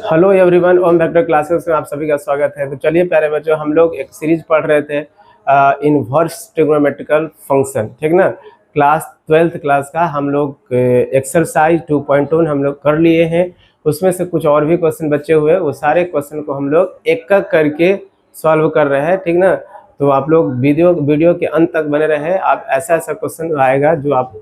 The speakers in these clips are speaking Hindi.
हेलो एवरीवन, ओम वेक्टर क्लासेस में आप सभी का स्वागत है। तो चलिए प्यारे बच्चों, हम लोग एक सीरीज पढ़ रहे थे इनवर्स ट्रिग्नोमेट्रिकल फंक्शन, ठीक ना। क्लास 12th क्लास का हम लोग एक्सरसाइज 2.1 हम लोग कर लिए हैं। उसमें से कुछ और भी क्वेश्चन बचे हुए, वो सारे क्वेश्चन को हम लोग एक एक करके सॉल्व कर रहे हैं, ठीक ना। तो आप लोग वीडियो के अंत तक बने रहे। आप ऐसा क्वेश्चन आएगा जो आप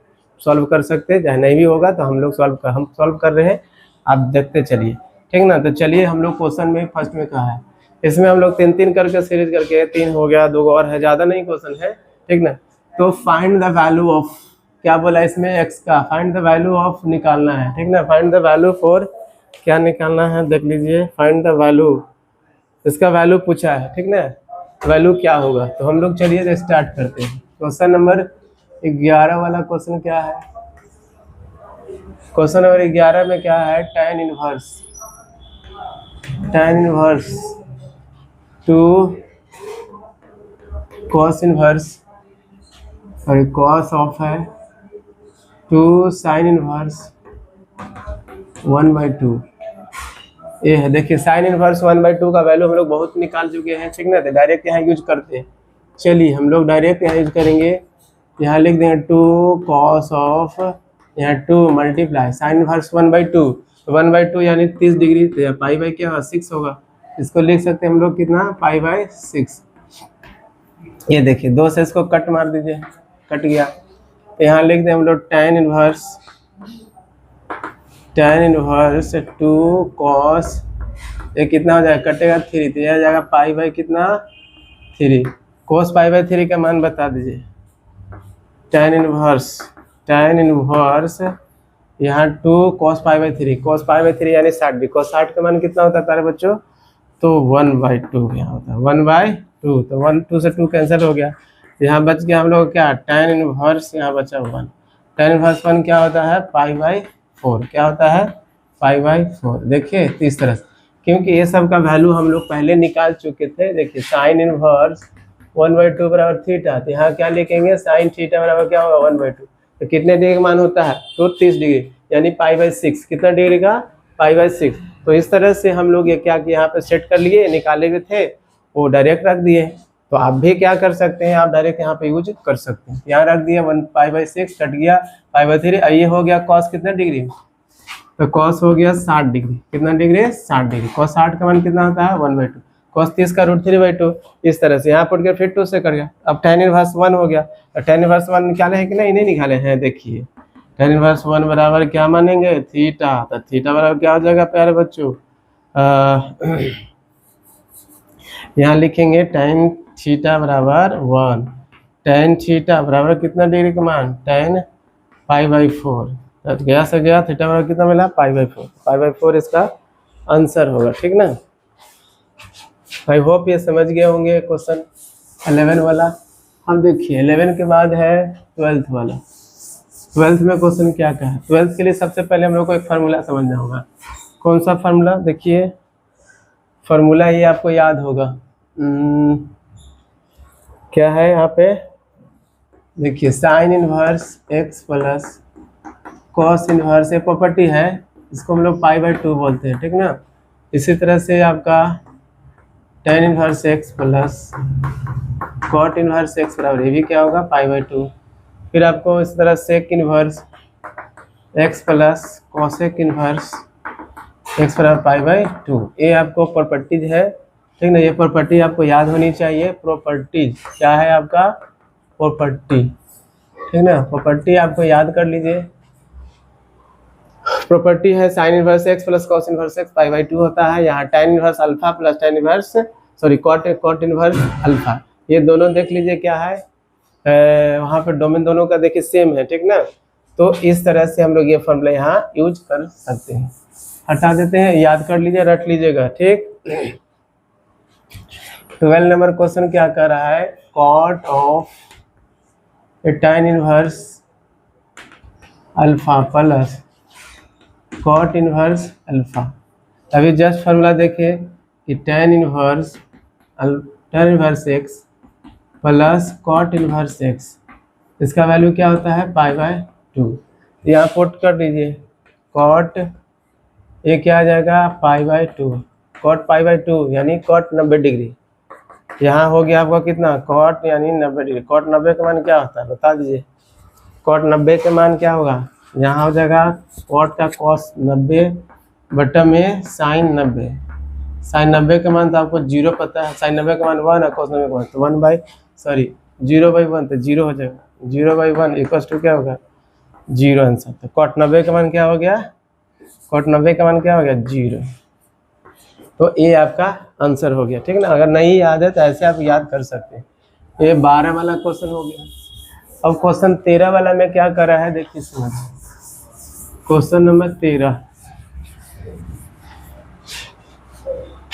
सॉल्व कर सकते हैं, चाहे नहीं भी होगा तो हम सॉल्व कर रहे हैं, आप देखते चलिए, ठीक ना। तो चलिए, हम लोग क्वेश्चन में फर्स्ट में कहा है, इसमें हम लोग 3-3 करके सीरीज करके 3 हो गया, 2 और है, ज़्यादा नहीं क्वेश्चन है, ठीक ना। तो फाइंड द वैल्यू ऑफ, क्या बोला इसमें, एक्स का फाइंड द वैल्यू ऑफ निकालना है, ठीक ना। फाइंड द वैल्यू फॉर क्या निकालना है, देख लीजिए। फाइंड द वैल्यू, इसका वैल्यू पूछा है, ठीक ना। वैल्यू क्या होगा, तो हम लोग चलिए स्टार्ट करते हैं। क्वेश्चन नंबर 11 वाला क्वेश्चन क्या है। क्वेश्चन नंबर 11 में क्या है, tan inverse two cos inverse और cos ऑफ है टू sin इनवर्स 1/2। ये है, देखिए sin इनवर्स 1/2 का वैल्यू हम लोग बहुत निकाल चुके हैं, ठीक ना। तो डायरेक्ट यहाँ यूज करते हैं। चलिए हम लोग डायरेक्ट यहाँ यूज करेंगे। यहाँ लिख देंगे 2 cos ऑफ, यहाँ 2 मल्टीप्लाई साइन इनवर्स 1/2, 1/2 यानी 30 डिग्री, तो पाई बाई क्या 6 होगा। इसको लिख सकते हैं हम लोग कितना, पाई/6। ये देखिए 2 से इसको कट मार दीजिए, कट गया। तो यहाँ लिख दें हम लोग tan इनवर्स 2 cos, ये कितना हो जाएगा, कटेगा 3, तो यह जाएगा पाई/, कितना 3। cos पाई/3 का मान बता दीजिए। tan इनवर्स यहाँ 2 cos पाई/3 यानी 60 डिग्री। cos 60 का मान कितना होता है प्यारे बच्चों, तो 1/2 यहाँ होता है, 1/2। तो 2 से 2 कैंसिल हो गया, यहाँ बच गया हम लोग क्या, tan इनवर्स, यहाँ बचा 1। tan इनवर्स 1 क्या होता है, पाई/4, क्या होता है, पाई/4। देखिए इस तरह से, क्योंकि ये सब का वैल्यू हम लोग पहले निकाल चुके थे। देखिए साइन इनवर्स 1/2 बराबर थीटा, तो यहाँ क्या लिखेंगे, साइन थीटा बराबर क्या होगा, 1/2। तो कितने डिग्री का मान होता है, तो 30 डिग्री, यानी पाई/6। कितना डिग्री का, पाई/6। तो इस तरह से हम लोग ये क्या कि यहाँ पे सेट कर लिए, निकाले हुए थे वो डायरेक्ट रख दिए। तो आप भी क्या कर सकते हैं, आप डायरेक्ट यहाँ पे यूज कर सकते हैं। यहाँ रख दिया 1 पाई/6, कट गया पाई/3। ये हो गया कॉस कितना डिग्री, तो कॉस हो गया 60 डिग्री। कितना डिग्री, 60 डिग्री। कॉस 60 का मान कितना होता है, 1/2। कॉस 30 का √3/2। इस तरह से यहाँ पढ़ के फिर 2 से कर गया। अब tan इनवर्स 1 हो गया, तो tan इनवर्स 1 निकाले हैं कि नहीं निकाले हैं। देखिए tan इनवर्स 1 बराबर क्या मानेंगे, थीटा। तो थीटा बराबर क्या हो जाएगा प्यारे बच्चों, यहाँ लिखेंगे tan थीटा बराबर 1। tan थीटा बराबर कितना डिग्री का मान, tan पाई/4। तो गया से गया, थीटा बराबर कितना मिला, पाई/4। पाई/4 इसका आंसर होगा, ठीक ना। आई होप ये समझ गए होंगे क्वेश्चन 11 वाला। हम देखिए 11 के बाद है 12th वाला। 12th में क्वेश्चन क्या क्या है। 12th के लिए सबसे पहले हम लोग को एक फार्मूला समझना होगा। कौन सा फार्मूला, देखिए फार्मूला ये आपको याद होगा। क्या है यहाँ पे, देखिए sign inverse x plus cos inverse, ये प्रॉपर्टी है, इसको हम लोग पाई/2 बोलते हैं, ठीक ना। इसी तरह से आपका tan inverse x plus cot inverse x बराबर, ये भी क्या होगा, पाई/2। फिर आपको इस तरह sec inverse x plus cosec inverse x बराबर पाई/2। ये आपको प्रॉपर्टीज है, ठीक ना। ये प्रॉपर्टी आपको याद होनी चाहिए। प्रॉपर्टीज क्या है आपका, प्रॉपर्टी, ठीक ना। प्रॉपर्टी आपको याद कर लीजिए। प्रॉपर्टी है sine inverse x plus cos inverse x पाई/2 होता है। यहाँ tan inverse alpha plus tan inverse cot inverse alpha, ये दोनों देख लीजिए क्या है, वहाँ पे डोमेन दोनों का देखिए सेम है, ठीक ना। तो इस तरह से हम लोग ये फॉर्मूला यहाँ यूज कर सकते हैं। हटा देते हैं, याद कर लीजिए, रट लीजिएगा, ठीक। 12 नंबर क्वेश्चन क्या कर रहा है, cot of tan inverse alpha plus cot inverse alpha. अभी जस्ट फार्मूला देखिए कि tan inverse x plus cot inverse x, इसका वैल्यू क्या होता है, पाई/2। यहाँ पुट कर दीजिए, कॉट ये क्या आ जाएगा pi by 2, cot pi by 2 यानी कॉट 90 डिग्री। यहाँ हो गया आपका कितना कॉट यानी 90 डिग्री। कॉट 90 का मान क्या होता है बता दीजिए। कॉट 90 के मान क्या होगा, यहाँ हो जाएगा कॉट का कॉस 90 बटा में साइन 90। साइन 90 का मान तो आपको 0 पता है, साइन 90 का मान 1 है, कॉस 90 का मान तो 0/1 तो 0 हो जाएगा। 0/1 इक्वल्स टू क्या होगा 0 आंसर। तो कॉट 90 का मान क्या हो गया, कॉट 90 का मान क्या हो गया 0। तो ये आपका आंसर हो गया, ठीक है ना। अगर नहीं याद है तो ऐसे आप याद कर सकते हैं। ये 12 वाला क्वेश्चन हो गया। अब क्वेश्चन 13 वाला में क्या कर रहा है देखिए समझ। क्वेश्चन नंबर 13,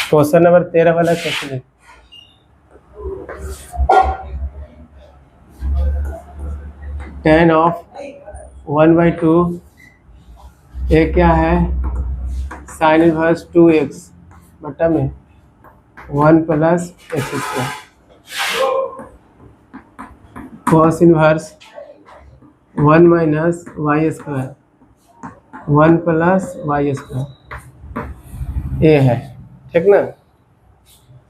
क्वेश्चन नंबर 13 वाला क्वेश्चन है tan ऑफ 1/2 ये क्या है साइन इनवर्स 2x बटा में 1 plus x square cos inverse 1 minus y square 1 plus y square ये है, ठीक ना।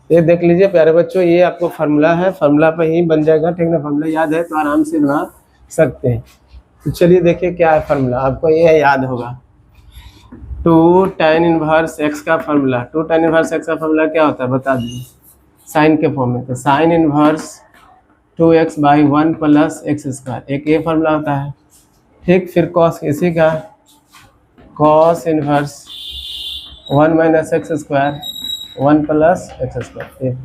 ये देख लीजिए प्यारे बच्चों, ये आपको फार्मूला है, फार्मूला पे ही बन जाएगा, ठीक ना। फार्मूला याद है तो आराम से बना सकते हैं। तो चलिए देखिए क्या है फार्मूला, आपको ये याद होगा 2 tan इनवर्स x का फार्मूला। 2 tan इनवर्स x का फार्मूला क्या होता है बता दीजिए, साइन के फॉर्म में। तो sine inverse 2x by 1 plus x square एक ये फार्मूला होता है, ठीक। फिर कॉस इसी का cos inverse 1 minus x square 1 plus x square,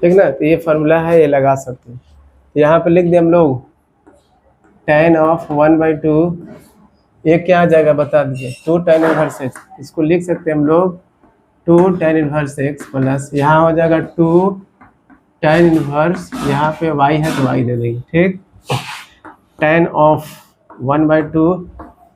ठीक ना। तो ये फार्मूला है, ये लगा सकते हैं। यहाँ पे लिख दिए हम लोग tan ऑफ 1/2 ये क्या आ जाएगा बता दीजिए 2 tan इनवर्स x। इसको लिख सकते हैं हम लोग 2 tan इनवर्स x प्लस यहाँ हो जाएगा 2 tan इनवर्स, यहाँ पे y है तो y दे देंगे, ठीक। tan ऑफ 1/2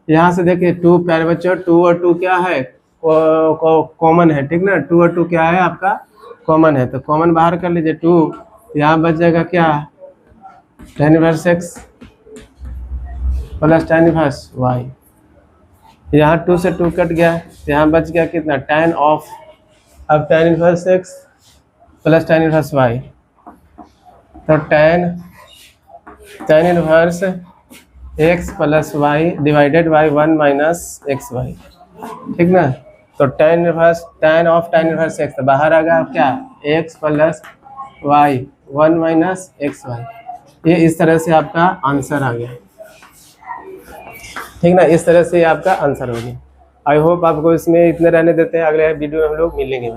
यहाँ से देखिए 2 प्यारे बच्चों 2 और 2 क्या है कॉमन है, ठीक ना। 2 और 2 क्या है आपका कॉमन है, तो कॉमन बाहर कर लीजिए 2, यहाँ बच जाएगा क्या tan inverse x plus tan inverse y। यहाँ 2 से 2 कट गया, यहाँ बच गया कितना tan ऑफ अब tan inverse x plus tan inverse y। तो tan inverse x plus y divided by 1 minus x y, ठीक ना। तो tan of tan inverse x तो बाहर आ गया क्या x plus y 1 minus x y. ये इस तरह से आपका आंसर आ गया, ठीक ना। इस तरह से आपका आंसर हो गया। आई होप आपको इसमें इतने रहने देते हैं, अगले वीडियो में हम लोग मिलेंगे।